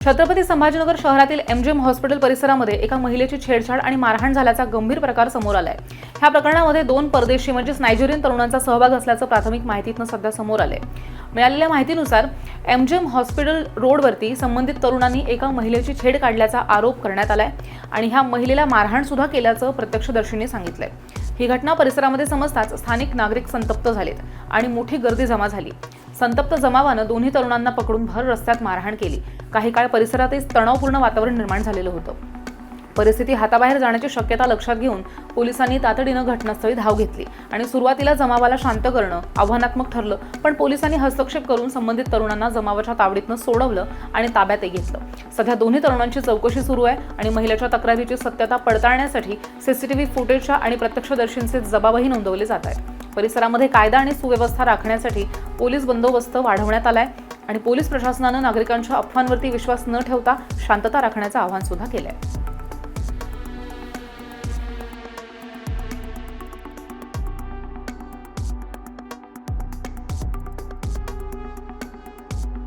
छत्रपती संभाजीनगर शहरातील MGM hospital परिसरामध्ये एका महिलेची छेडछाड आणि मारहाण झाल्याचा गंभीर प्रकार समोर आलाय। ह्या प्रकरणामध्ये 2 परदेशी म्हणजेच नायजेरियन तरुणांचा सहभाग असल्याचं प्राथमिक माहितीतून सध्या समोर आलंय। मिळालेल्या माहितीनुसार एमजीएम हॉस्पिटल रोडवरती संबंधित तरुणांनी एका महिलेची छेड काढल्याचा आरोप करण्यात आलाय आणि ह्या महिलेला मारहाण सुद्धा केल्याचं प्रत्यक्षदर्शींनी सांगितलंय। ही घटना परिसरामध्ये समजताच स्थानिक नागरिक संतप्त झालेत आणि मोठी गर्दी जमा झाली। संतप्त जमावानं दोन्ही तरुणांना पकडून भर रस्त्यात मारहाण केली। काही काळ परिसरातच तणावपूर्ण वातावरण निर्माण झालेलं होतं। परिस्थिती हाताबाहेर जाण्याची शक्यता लक्षात घेऊन पोलिसांनी तातडीनं घटनास्थळी धाव घेतली आणि सुरुवातीला जमावाला शांत करणं आव्हानात्मक ठरलं, पण पोलिसांनी हस्तक्षेप करून संबंधित तरुणांना जमावाच्या तावडीतनं सोडवलं आणि ताब्यात घेतलं। सध्या दोन्ही तरुणांची चौकशी सुरू आहे आणि महिलेच्या तक्रारीची सत्यता पडताळण्यासाठी सीसीटीव्ही फुटेजच्या आणि प्रत्यक्षदर्शींचे जबाबही नोंदवले जात आहेत। परिसरामध्ये कायदा आणि सुव्यवस्था राखण्यासाठी पोलीस बंदोबस्त वाढवण्यात आलाय आणि पोलीस प्रशासनानं नागरिकांच्या अफवांवरती विश्वास न ठेवता शांतता राखण्याचं आवाहन सुद्धा केलंय।